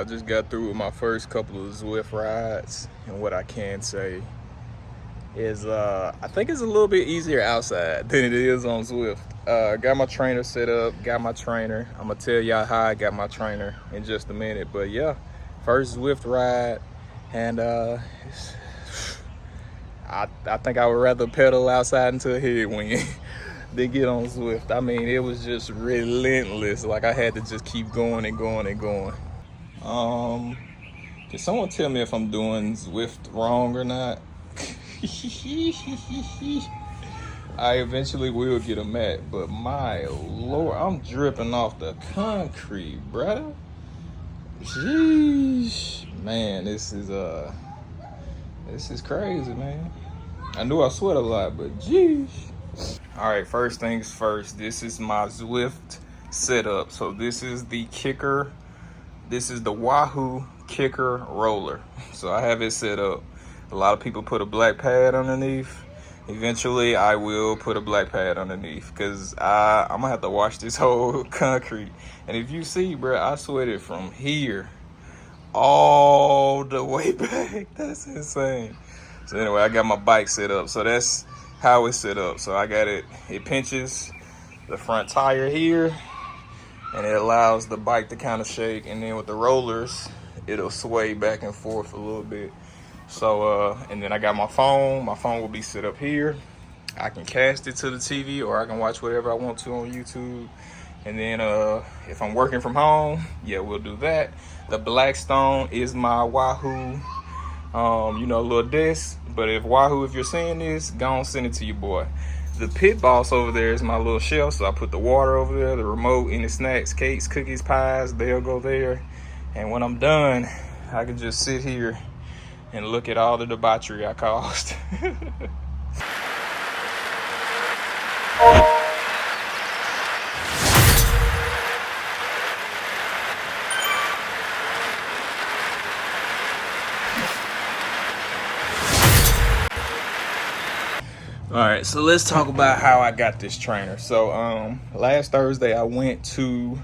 I just got through with my first couple of Zwift rides, and what I can say is I think it's a little bit easier outside than it is on Zwift. Got my trainer set up, got my trainer. I'm gonna tell y'all how I got my trainer in just a minute, but yeah, first Zwift ride, and I think I would rather pedal outside into a headwind than get on Zwift. I mean, it was just relentless. Like, I had to just keep going and going and going. Can someone tell me if I'm doing Zwift wrong or not? I eventually will get a mat, but my lord, I'm dripping off the concrete, bruh. Jeez, man, this is crazy, man. I knew I sweat a lot, but jeez. All right, first things first, this is my Zwift setup. So this is the kicker. This is the Oahu kicker roller. So I have it set up. A lot of people put a black pad underneath. Eventually, I will put a black pad underneath because I'm gonna have to wash this whole concrete. And if you see, bro, I sweated from here all the way back. That's insane. So anyway, I got my bike set up. So that's how it's set up. So I got it pinches the front tire here, and it allows the bike to kind of shake, and then with the rollers it'll sway back and forth a little bit. So and then I got my phone will be set up here. I can cast it to the TV, or I can watch whatever I want to on YouTube. And then if I'm working from home, yeah, we'll do that. The Blackstone is my Wahoo little disc. But if Wahoo, if you're seeing this, go on, send it to your boy. The Pit Boss over there is my little shelf, so I put the water over there, the remote, any snacks, cakes, cookies, pies, they'll go there. And when I'm done, I can just sit here and look at all the debauchery I caused. All right, so let's talk about how I got this trainer. So last Thursday I went to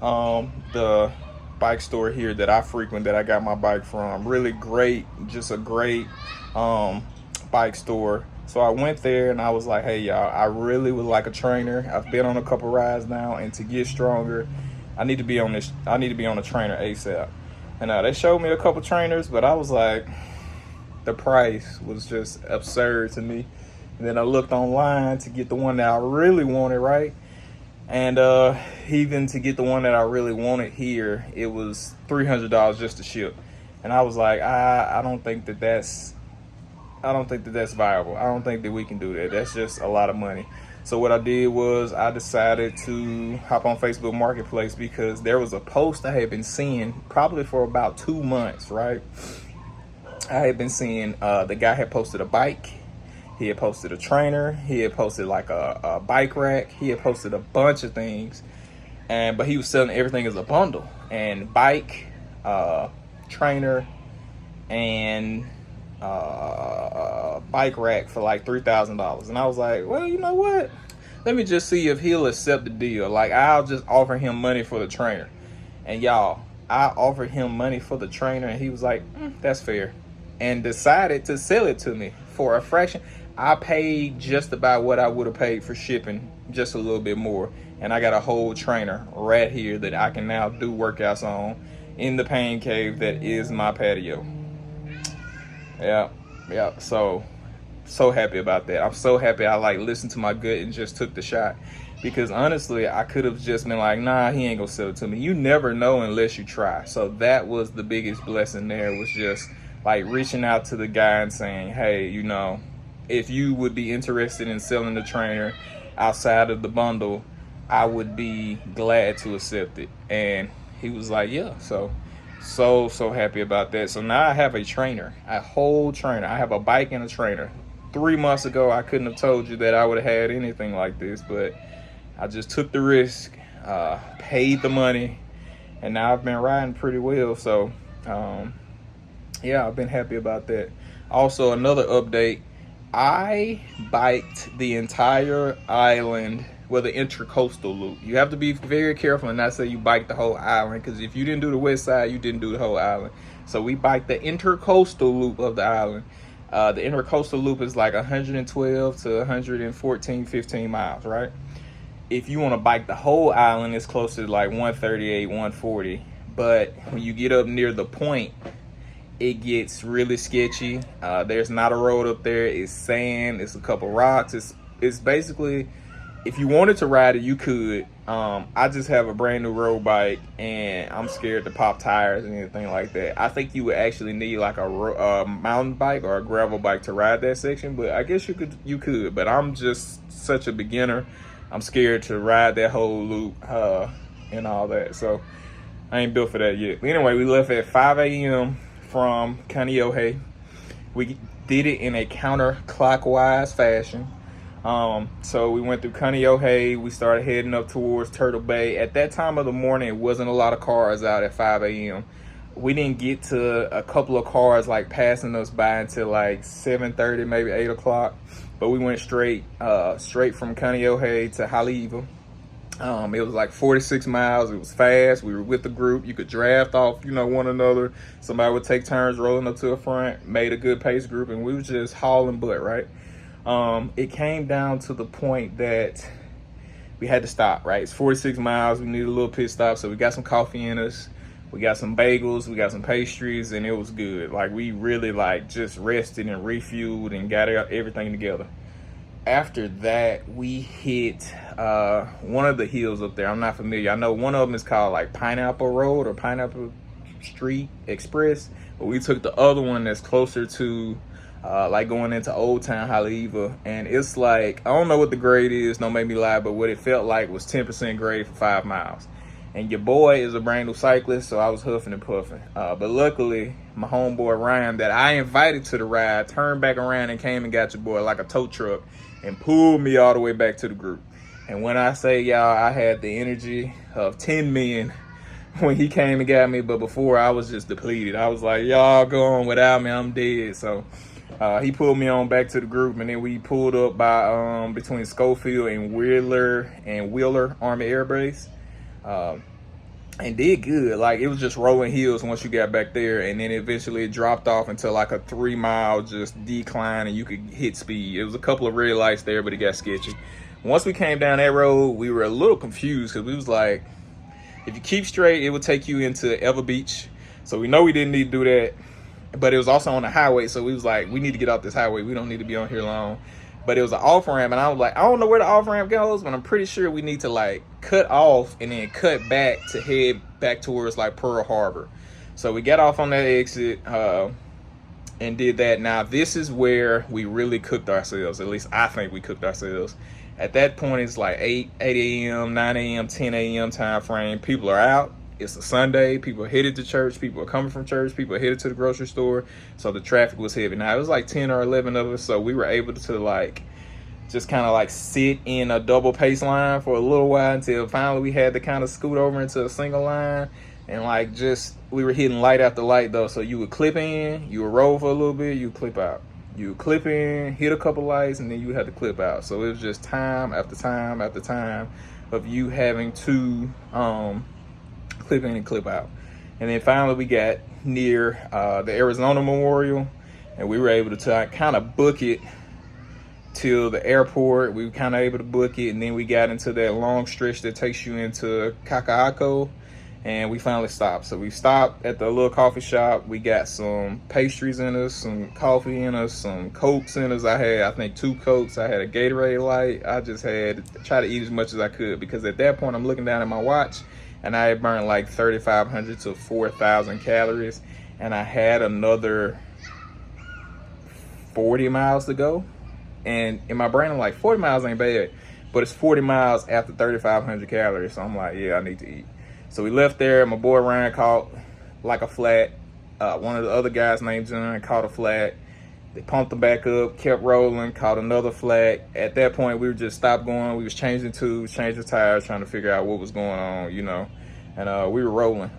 the bike store here that I frequent, that I got my bike from. Really great, just a great bike store. So I went there and I was like, hey y'all, I really would like a trainer. I've been on a couple rides now, and to get stronger, I need to be on a trainer ASAP. And they showed me a couple trainers, but I was like, the price was just absurd to me. And then I looked online to get the one that I really wanted, right? And even to get the one that I really wanted here, it was $300 just to ship. And I was like, I don't think that's viable. I don't think that we can do that. That's just a lot of money. So what I did was I decided to hop on Facebook Marketplace, because there was a post I had been seeing probably for about 2 months, right? I had been seeing the guy had posted a bike. He had posted a trainer. He had posted like a bike rack. He had posted a bunch of things, but he was selling everything as a bundle, and bike, trainer, and bike rack for like $3,000. And I was like, well, you know what? Let me just see if he'll accept the deal. Like, I'll just offer him money for the trainer. And y'all, I offered him money for the trainer, and he was like, that's fair, and decided to sell it to me for a fraction. I paid just about what I would have paid for shipping, just a little bit more. And I got a whole trainer right here that I can now do workouts on in the pain cave that is my patio. Yeah. So happy about that. I'm so happy I listened to my gut and just took the shot. Because honestly, I could have just been like, nah, he ain't gonna sell it to me. You never know unless you try. So that was the biggest blessing there, was just reaching out to the guy and saying, hey, if you would be interested in selling the trainer outside of the bundle, I would be glad to accept it. And he was like, yeah. So happy about that. So now I have a trainer, a whole trainer. I have a bike and a trainer. 3 months ago, I couldn't have told you that I would have had anything like this, but I just took the risk, paid the money, and now I've been riding pretty well. So yeah, I've been happy about that. Also, another update, I biked the entire island well, the intercoastal loop. You have to be very careful and not say you bike the whole island, because if you didn't do the west side, you didn't do the whole island. So we bike the intercoastal loop of the island. The intercoastal loop is like 112 to 114, 15 miles, right? If you want to bike the whole island, it's closer to like 138, 140. But when you get up near the point, it gets really sketchy. There's not a road up there. It's sand. It's a couple rocks. It's basically, if you wanted to ride it, you could. I just have a brand new road bike, and I'm scared to pop tires and anything like that. I think you would actually need like a mountain bike or a gravel bike to ride that section, but I guess you could. But I'm just such a beginner. I'm scared to ride that whole loop and all that. So I ain't built for that yet. But anyway, we left at 5 a.m. from Kaneohe. We did it in a counterclockwise fashion. So we went through Kaneohe. We started heading up towards Turtle Bay. At that time of the morning, it wasn't a lot of cars out at 5 a.m. We didn't get to a couple of cars like passing us by until like 7:30, maybe 8 o'clock. But we went straight from Kaneohe to Haleiwa. It was like 46 miles. It was fast. We were with the group. You could draft off, one another. Somebody would take turns rolling up to the front. Made a good pace group, and we was just hauling butt, right? It came down to the point that we had to stop, right? It's 46 miles. We needed a little pit stop, so we got some coffee in us. We got some bagels, we got some pastries, and it was good. Like, we really just rested and refueled and got everything together. After that, we hit one of the hills up there. I'm not familiar. I know one of them is called like Pineapple Road or Pineapple Street Express, but we took the other one that's closer to like going into Old Town Haleiwa, and it's like, I don't know what the grade is, don't make me lie, but what it felt like was 10% grade for 5 miles. And your boy is a brand new cyclist, so I was huffing and puffing. But luckily, my homeboy Ryan, that I invited to the ride, turned back around and came and got your boy like a tow truck and pulled me all the way back to the group. And when I say, y'all, I had the energy of 10 men when he came and got me, but before I was just depleted. I was like, y'all go on without me, I'm dead. So he pulled me on back to the group, and then we pulled up by between Schofield and Wheeler Army Air Base. And did good. Like, it was just rolling hills once you got back there, and then eventually it dropped off into like a 3 mile just decline, and you could hit speed. It was a couple of red lights there, but it got sketchy. Once we came down that road, we were a little confused, because we was like, if you keep straight, it would take you into Ever Beach. So we know we didn't need to do that, but it was also on the highway, so we was like, we need to get off this highway. We don't need to be on here long. But it was an off ramp, and I was like, I don't know where the off ramp goes, but I'm pretty sure we need to like cut off and then cut back to head back towards like Pearl Harbor. So we got off on that exit and did that. Now this is where we really cooked ourselves. At least I think we cooked ourselves. At that point, it's like 8 a.m., 9 a.m., 10 a.m. time frame. People are out. It's a Sunday. People are headed to church. People are coming from church. People are headed to the grocery store. So the traffic was heavy. Now, it was like 10 or 11 of us. So we were able to like just kind of like sit in a double pace line for a little while until finally we had to kind of scoot over into a single line. And like we were hitting light after light though. So you would clip in, you would roll for a little bit, you would clip out. You would clip in, hit a couple lights, and then you had to clip out. So it was just time after time after time of you having to clip in and clip out. And then finally we got near the Arizona Memorial, and we were able to kind of book it till the airport. We were kind of able to book it, and then we got into that long stretch that takes you into Kaka'ako, and we finally stopped. So we stopped at the little coffee shop. We got some pastries in us, some coffee in us, some Cokes in us. I think 2 Cokes. I had a Gatorade Light. I just had to try to eat as much as I could, because at that point I'm looking down at my watch, and I had burned like 3,500 to 4,000 calories, and I had another 40 miles to go. And in my brain, I'm like, 40 miles ain't bad, but it's 40 miles after 3,500 calories. So I'm like, yeah, I need to eat. So we left there. My boy Ryan caught like a flat. One of the other guys named John caught a flat. They pumped them back up, kept rolling, caught another flat. At that point, we were just stopped going. We was changing tubes, changing tires, trying to figure out what was going on, and we were rolling.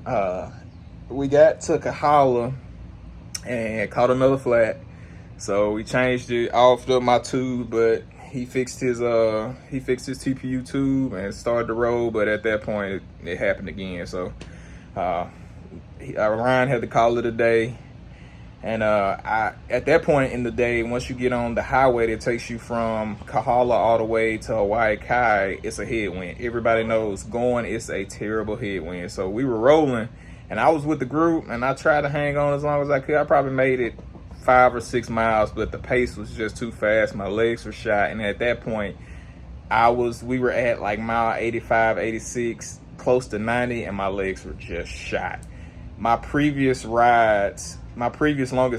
We got to Kahala and caught another flat. So we changed it, offed up my tube, but he fixed his TPU tube and started the roll, but at that point it happened again. So Ryan had to call it a day. And at that point in the day, once you get on the highway that takes you from Kahala all the way to Hawaii Kai, it's a headwind. Everybody knows going is a terrible headwind. So we were rolling, and I was with the group, and I tried to hang on as long as I could. I probably made it 5 or 6 miles, but the pace was just too fast. My legs were shot, and at that point, we were at like mile 85, 86, close to 90, and my legs were just shot. My previous longest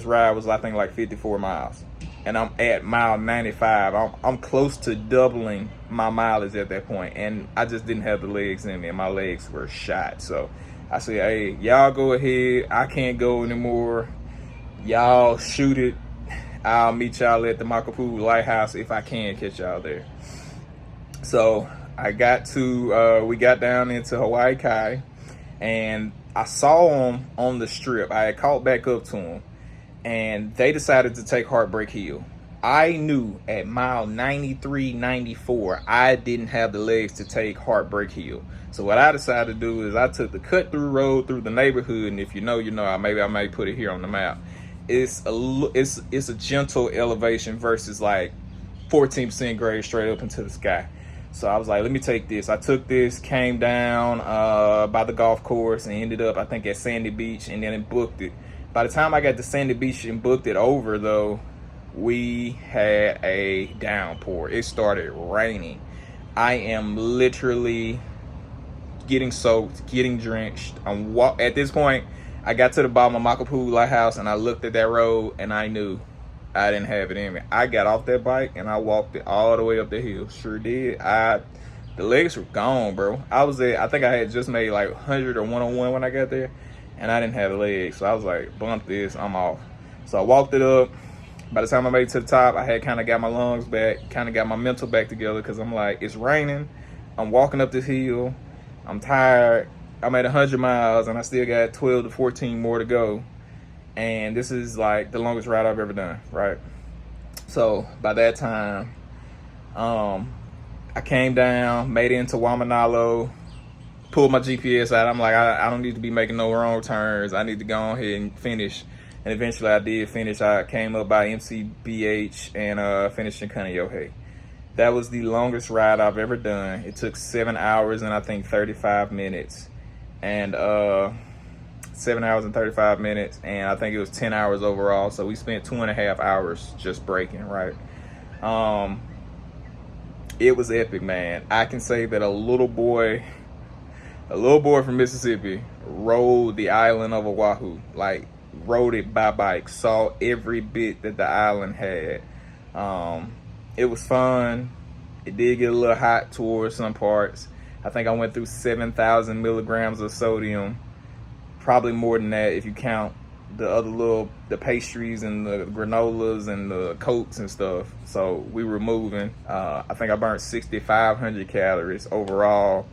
ride was, I think, like 54 miles. And I'm at mile 95. I'm close to doubling my mileage at that point. And I just didn't have the legs in me, and my legs were shot. So I said, hey, y'all go ahead. I can't go anymore. Y'all shoot it. I'll meet y'all at the Makapu'u Lighthouse if I can catch y'all there. So we got down into Hawaii Kai, and I saw them on the strip. I had caught back up to them, and they decided to take Heartbreak Hill. I knew at mile 93, 94, I didn't have the legs to take Heartbreak Hill. So what I decided to do is I took the cut-through road through the neighborhood, and if you know, you know. Maybe I may put it here on the map. It's a gentle elevation versus like 14% grade straight up into the sky. So I was like, let me take this. I took this, came down by the golf course, and ended up, I think, at Sandy Beach, and then booked it. By the time I got to Sandy Beach and booked it over, though, we had a downpour. It started raining. I am literally getting soaked, getting drenched. At this point, I got to the bottom of Makapu'u Lighthouse, and I looked at that road, and I knew I didn't have it in me. I got off that bike and I walked it all the way up the hill. Sure did. The legs were gone, bro. I think I had just made like 100 or 101 when I got there, and I didn't have the legs. So I was like, bump this, I'm off. So I walked it up. By the time I made it to the top, I had kind of got my lungs back, kind of got my mental back together, because I'm like, it's raining. I'm walking up this hill. I'm tired. I'm at 100 miles, and I still got 12 to 14 more to go. And this is like the longest ride I've ever done, right? So by that time, I came down, made it into Wamanalo, pulled my GPS out. I'm like, I don't need to be making no wrong turns. I need to go ahead and finish. And eventually I did finish. I came up by MCBH and finished in Kaneohe. That was the longest ride I've ever done. It took 7 hours and I think 35 minutes. And 7 hours and 35 minutes, and I think it was 10 hours overall. So we spent 2.5 hours just breaking, right? It was epic, man. I can say that a little boy from Mississippi rode the island of Oahu, like rode it by bike, saw every bit that the island had. It was fun. It did get a little hot towards some parts. I think I went through 7,000 milligrams of sodium. Probably more than that if you count the pastries and the granolas and the Cokes and stuff. So we were moving. I think I burned 6,500 calories overall.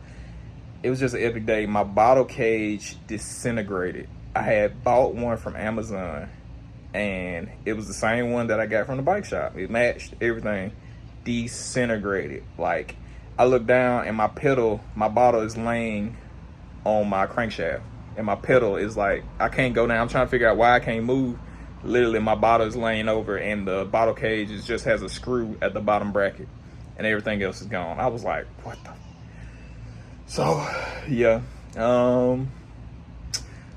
It was just an epic day. My bottle cage disintegrated. I had bought one from Amazon, and it was the same one that I got from the bike shop. It matched everything. Disintegrated. Like, I looked down and my bottle is laying on my crankshaft. And my pedal is like, I can't go down. I'm trying to figure out why I can't move. Literally, my bottle is laying over, and the bottle cage just has a screw at the bottom bracket, and everything else is gone. I was like, what the? So, yeah. I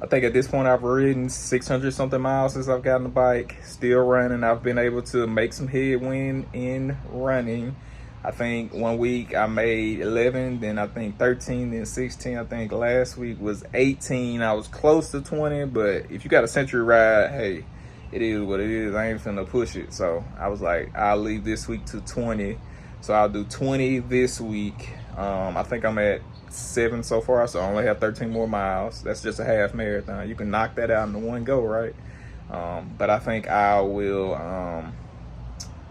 think at this point I've ridden 600 something miles since I've gotten the bike. Still running. I've been able to make some headwind in running. I think 1 week I made 11, then I think 13, then 16. I think last week was 18. I was close to 20, but if you got a century ride, hey, it is what it is. I ain't finna push it. So I was like, I'll leave this week to 20. So I'll do 20 this week. I think I'm at 7 so far, so I only have 13 more miles. That's just a half marathon. You can knock that out in one go, right? But I think I will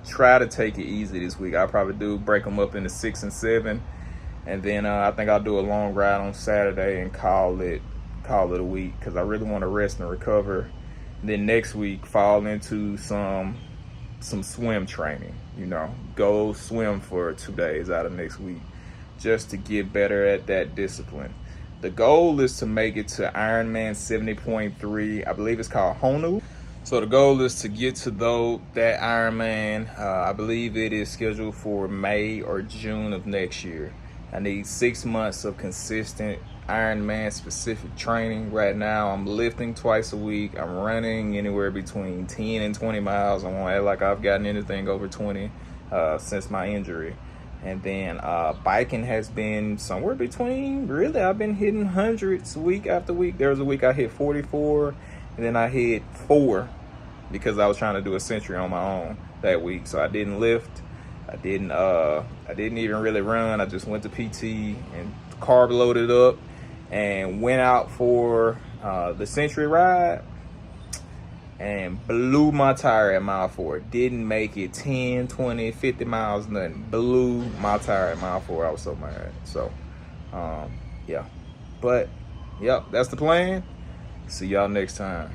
try to take it easy this week. I'll probably break them up into 6 and 7, and then I think I'll do a long ride on Saturday and call it a week, because I really want to rest and recover. And then next week fall into some some swim training, you know, go swim for 2 days out of next week just to get better at that discipline. The goal is to make it to Ironman 70.3. I believe it's called Honu. So the goal is to get to that Ironman. I believe it is scheduled for May or June of next year. I need 6 months of consistent Ironman specific training. Right now I'm lifting twice a week. I'm running anywhere between 10 and 20 miles. I won't act like I've gotten anything over 20 since my injury. And then biking has been somewhere between, really, I've been hitting hundreds week after week. There was a week I hit 44, and then I hit 4 because I was trying to do a century on my own that week. So I didn't lift. I didn't even really run. I just went to PT and carb loaded up and went out for the century ride and blew my tire at mile 4. Didn't make it 10, 20, 50 miles, nothing. Blew my tire at mile 4. I was so mad. So, yeah. But, yep, that's the plan. See y'all next time.